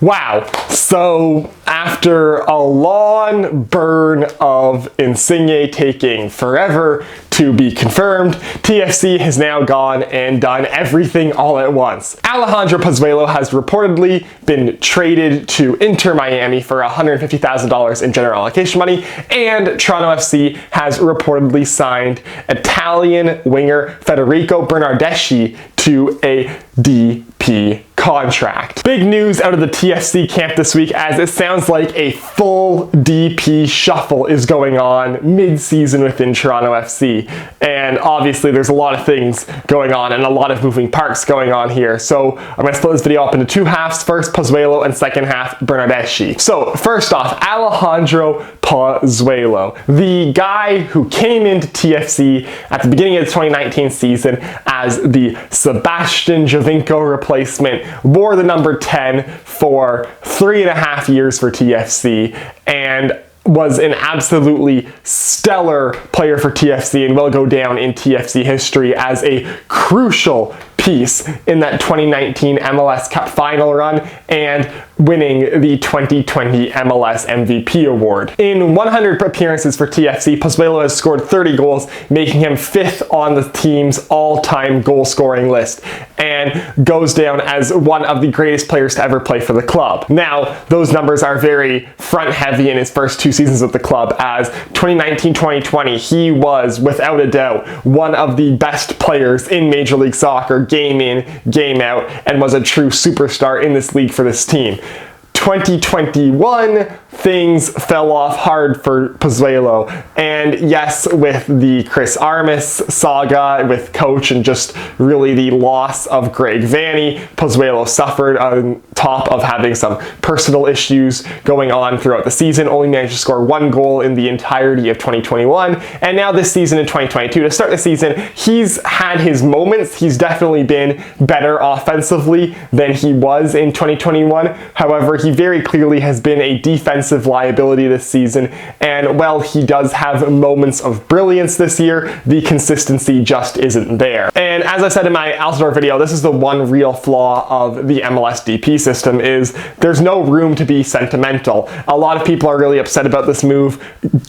Wow, so after a long burn of Insigne taking forever to be confirmed, TFC has now gone and done everything all at once. Alejandro Pozuelo has reportedly been traded to InterMiami for $150,000 in general allocation money, and Toronto FC has reportedly signed Italian winger Federico Bernardeschi to a DP contract. Big news out of the TFC camp this week, as it sounds like a full DP shuffle is going on mid-season within Toronto FC. And obviously there's a lot of things going on and a lot of moving parts going on here. So I'm going to split this video up into two halves. First Pozuelo and second half Bernardeschi. So first off, Alejandro Pozuelo, the guy who came into TFC at the beginning of the 2019 season as the Sebastian Giovinco replacement, wore the number 10 for 3.5 years for TFC, and was an absolutely stellar player for TFC and will go down in TFC history as a crucial piece in that 2019 MLS Cup final run and winning the 2020 MLS MVP award. In 100 appearances for TFC, Pozuelo has scored 30 goals, making him 5th on the team's all-time goal-scoring list, and goes down as one of the greatest players to ever play for the club. Now, those numbers are very front-heavy in his first 2 seasons with the club, as 2019-2020, he was, without a doubt, one of the best players in Major League Soccer, game in, game out, and was a true superstar in this league for this team. 2021, things fell off hard for Pozuelo, and yes, with the Chris Armas saga with coach and just really the loss of Greg Vanney, Pozuelo suffered on top of having some personal issues going on throughout the season, only managed to score 1 goal in the entirety of 2021, and now this season in 2022, to start the season, he's had his moments. He's definitely been better offensively than he was in 2021. However, he very clearly has been a defensive liability this season, and while he does have moments of brilliance this year, the consistency just isn't there. And as I said in my Altidore video, this is the one real flaw of the MLS DP system, is there's no room to be sentimental. A lot of people are really upset about this move,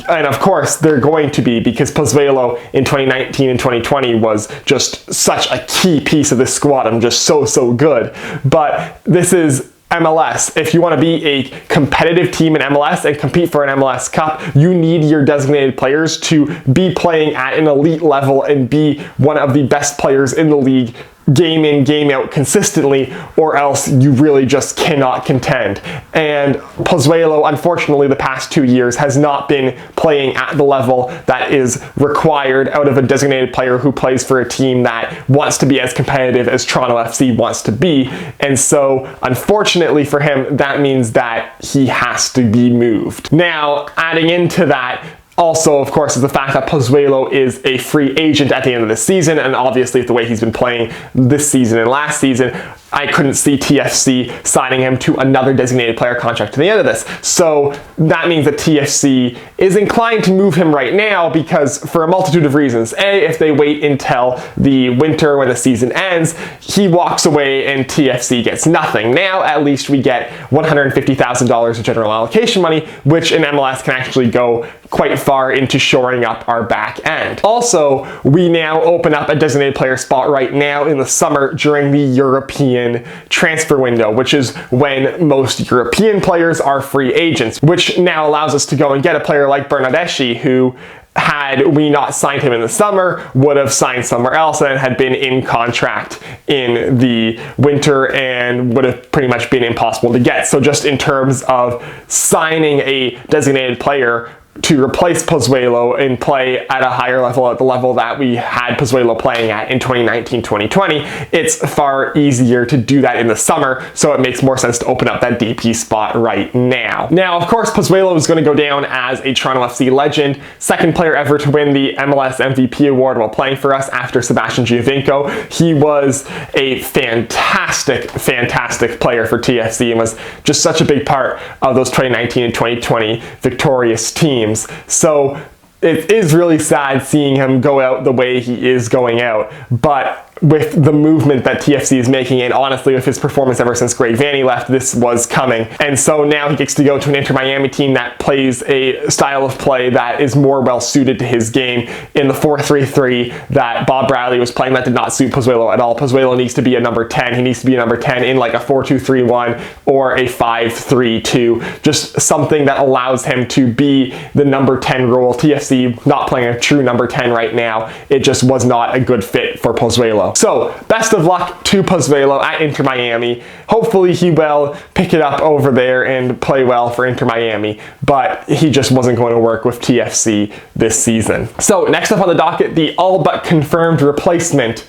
and of course they're going to be, because Pozuelo in 2019 and 2020 was just such a key piece of this squad and just so good. But this is MLS. If you want to be a competitive team in MLS and compete for an MLS Cup, you need your designated players to be playing at an elite level and be one of the best players in the league game in, game out consistently, or else you really just cannot contend. And Pozuelo, unfortunately, the past 2 years has not been playing at the level that is required out of a designated player who plays for a team that wants to be as competitive as Toronto FC wants to be. And so, unfortunately for him, that means that he has to be moved. Now, adding into that, also, of course, is the fact that Pozuelo is a free agent at the end of the season, and obviously the way he's been playing this season and last season, I couldn't see TFC signing him to another designated player contract to the end of this. So that means that TFC is inclined to move him right now, because for a multitude of reasons. A, if they wait until the winter when the season ends, he walks away and TFC gets nothing. Now at least we get $150,000 of general allocation money, which in MLS can actually go quite far into shoring up our back end. Also, we now open up a designated player spot right now in the summer during the European transfer window, which is when most European players are free agents, which now allows us to go and get a player like Bernardeschi, who, had we not signed him in the summer, would have signed somewhere else and had been in contract in the winter and would have pretty much been impossible to get. So just in terms of signing a designated player to replace Pozuelo and play at a higher level, at the level that we had Pozuelo playing at in 2019-2020, it's far easier to do that in the summer, so it makes more sense to open up that DP spot right now. Now, of course, Pozuelo is going to go down as a Toronto FC legend, second player ever to win the MLS MVP award while playing for us after Sebastian Giovinco. He was a fantastic player for TFC and was just such a big part of those 2019 and 2020 victorious teams. So it is really sad seeing him go out the way he is going out, but with the movement that TFC is making, and honestly with his performance ever since Greg Vanney left, this was coming. And so now he gets to go to an InterMiami team that plays a style of play that is more well suited to his game. In the 4-3-3 that Bob Bradley was playing, that did not suit Pozuelo at all. Pozuelo needs to be a number 10. He needs to be a number 10 in like a 4-2-3-1 or a 5-3-2, just something that allows him to be the number 10 role. TFC not playing a true number 10 right now. It just was not a good fit for Pozuelo. So best of luck to Pozuelo at InterMiami. Hopefully he will pick it up over there and play well for InterMiami, but he just wasn't going to work with TFC this season. So next up on the docket, the all but confirmed replacement,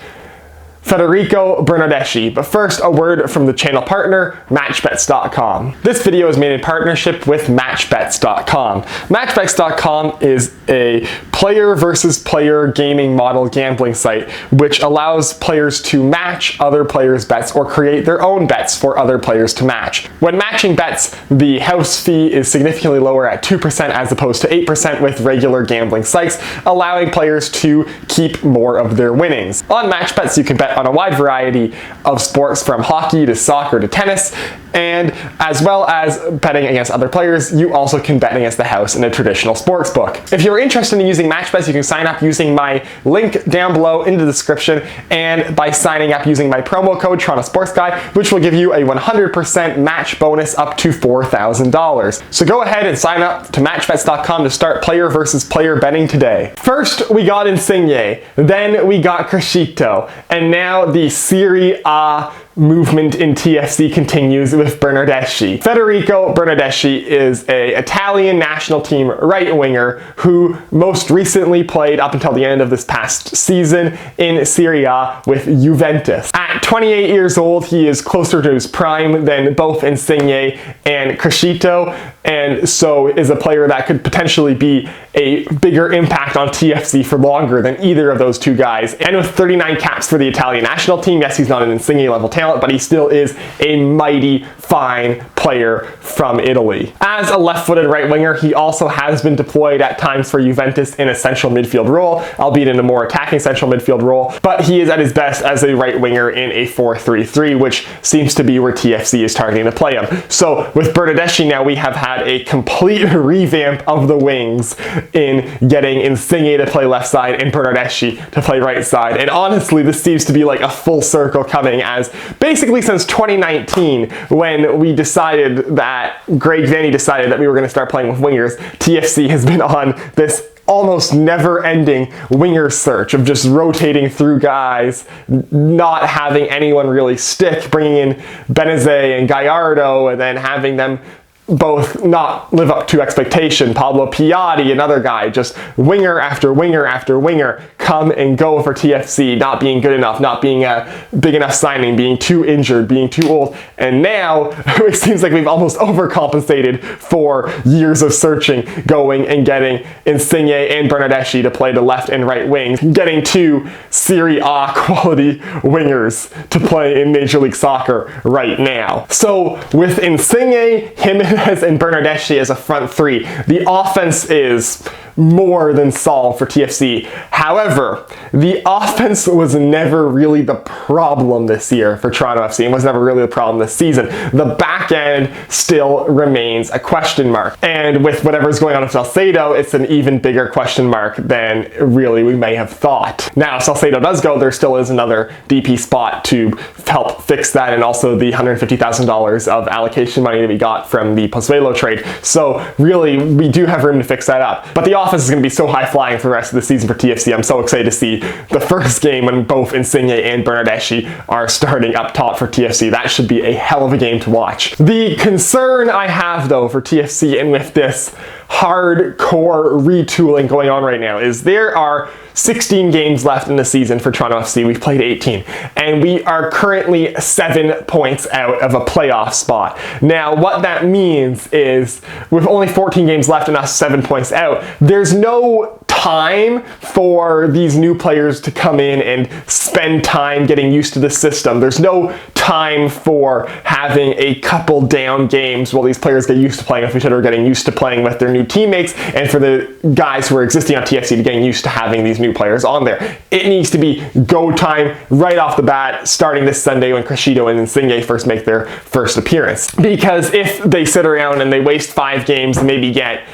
Federico Bernardeschi. But first, a word from the channel partner, MatchBets.com. This video is made in partnership with MatchBets.com. MatchBets.com is a player versus player gaming model gambling site which allows players to match other players' bets or create their own bets for other players to match. When matching bets, the house fee is significantly lower at 2% as opposed to 8% with regular gambling sites, allowing players to keep more of their winnings. On MatchBets, you can bet on a wide variety of sports from hockey to soccer to tennis, and as well as betting against other players, you also can bet against the house in a traditional sports book. If you're interested in using MatchBets, you can sign up using my link down below in the description, and by signing up using my promo code Toronto Sports Guy, which will give you a 100% match bonus up to $4,000. So go ahead and sign up to MatchBets.com to start player versus player betting today. First, we got Insigne, then we got Crescito, and now the Serie A movement in TFC continues with Bernardeschi. Federico Bernardeschi is an Italian national team right winger who most recently played up until the end of this past season in Serie A with Juventus. At 28 years old, he is closer to his prime than both Insigne and Crescito, and so is a player that could potentially be a bigger impact on TFC for longer than either of those two guys. And with 39 caps for the Italian national team, yes, he's not an Insigne level talent, but he still is a mighty fine player from Italy. As a left-footed right winger, he also has been deployed at times for Juventus in a central midfield role, albeit in a more attacking central midfield role, but he is at his best as a right winger in a 4-3-3, which seems to be where TFC is targeting to play him. So with Bernardeschi now, we have had a complete revamp of the wings in getting Insigne to play left side and Bernardeschi to play right side. And honestly, this seems to be like a full circle coming, as basically since 2019, when we decided that Greg Vanney decided that we were going to start playing with wingers, TFC has been on this almost never-ending winger search of just rotating through guys, not having anyone really stick, bringing in Benezet and Gallardo, and then having them both not live up to expectation. Pablo Piatti, another guy, just winger after winger after winger, come and go for TFC, not being good enough, not being a big enough signing, being too injured, being too old. And now it seems like we've almost overcompensated for years of searching, going and getting Insigne and Bernardeschi to play the left and right wings, getting two Serie A quality wingers to play in Major League Soccer right now. So with Insigne, Jimenez, and Bernardeschi as a front three, the offense is more than solved for TFC. However, the offense was never really the problem this year for Toronto FC. It was never really the problem this season. The back end still remains a question mark. And with whatever's going on with Salcedo, it's an even bigger question mark than really we may have thought. Now, if Salcedo does go, there still is another DP spot to help fix that, and also the $150,000 of allocation money that we got from the Pozuelo trade. So really, we do have room to fix that up. But the offense is going to be so high-flying for the rest of the season for TFC. I'm so excited to see the first game when both Insigne and Bernardeschi are starting up top for TFC. That should be a hell of a game to watch. The concern I have, though, for TFC and with this hardcore retooling going on right now is there are 16 games left in the season for Toronto FC. We've played 18, and we are currently 7 points out of a playoff spot. Now, what that means is with only 14 games left and us 7 points out, there's no time for these new players to come in and spend time getting used to the system. There's no time for having a couple down games while these players get used to playing with each other, getting used to playing with their new teammates, and for the guys who are existing on TFC to getting used to having these new players on there. It needs to be go time right off the bat, starting this Sunday when Crescido and Insigne first make their first appearance. Because if they sit around and they waste 5 games and maybe get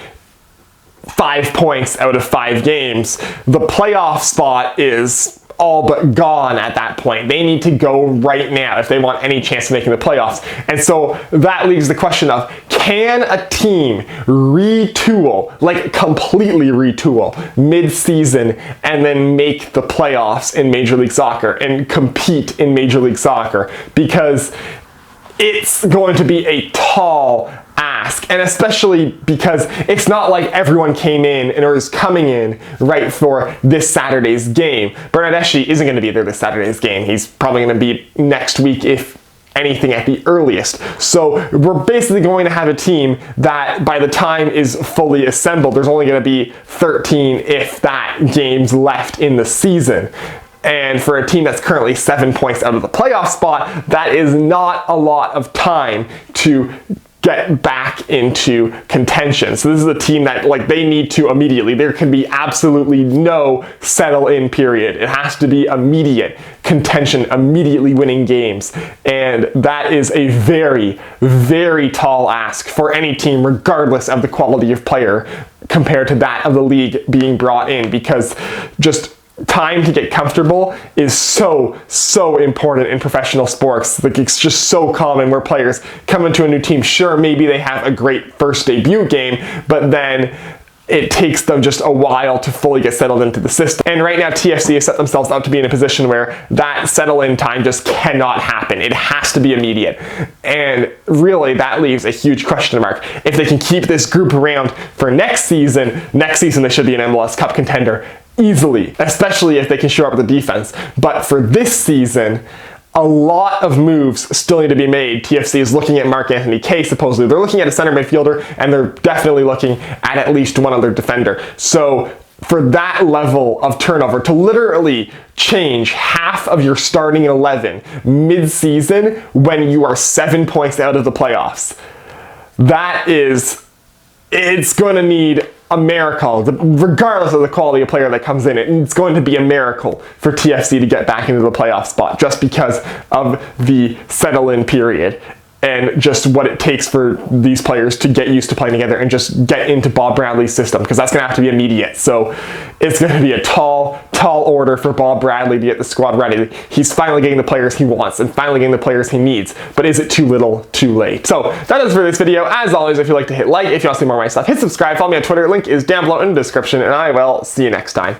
5 points out of 5 games, the playoff spot is all but gone at that point. They need to go right now if they want any chance of making the playoffs. And so that leaves the question of, can a team retool, like completely retool, mid-season and then make the playoffs in Major League Soccer and compete in Major League Soccer? Because it's going to be a tall ask, and especially because it's not like everyone came in and or is coming in right for this Saturday's game. Bernardeschi isn't going to be there this Saturday's game. He's probably going to be next week, if anything, at the earliest. So we're basically going to have a team that by the time is fully assembled, there's only going to be 13, if that, games left in the season. And for a team that's currently 7 points out of the playoff spot, that is not a lot of time to get back into contention. So this is a team that, like, they need to immediately. There can be absolutely no settle-in period. It has to be immediate contention, immediately winning games. And that is a very, very tall ask for any team, regardless of the quality of player, compared to that of the league being brought in, because just time to get comfortable is so important in professional sports. Like, it's just so common where players come into a new team. Sure, maybe they have a great first debut game, but then it takes them just a while to fully get settled into the system. And right now, TFC has set themselves up to be in a position where that settle-in time just cannot happen. It has to be immediate. And really, that leaves a huge question mark. If they can keep this group around for next season they should be an MLS Cup contender easily, especially if they can shore up the defense. But for this season, a lot of moves still need to be made. TFC is looking at Marc-Anthony Kaye, supposedly. They're looking at a center midfielder, and they're definitely looking at least one other defender. So for that level of turnover, to literally change half of your starting 11 mid-season when you are 7 points out of the playoffs, it's going to need a miracle, regardless of the quality of player that comes in. It's going to be a miracle for TFC to get back into the playoff spot, just because of the settle-in period and just what it takes for these players to get used to playing together and just get into Bob Bradley's system, because that's going to have to be immediate. So it's going to be a tall order for Bob Bradley to get the squad ready. He's finally getting the players he wants and finally getting the players he needs, but is it too little, too late? So that is for this video. As always, if you'd like to hit like, if you want to see more of my stuff, hit subscribe, follow me on Twitter, link is down below in the description, and I will see you next time.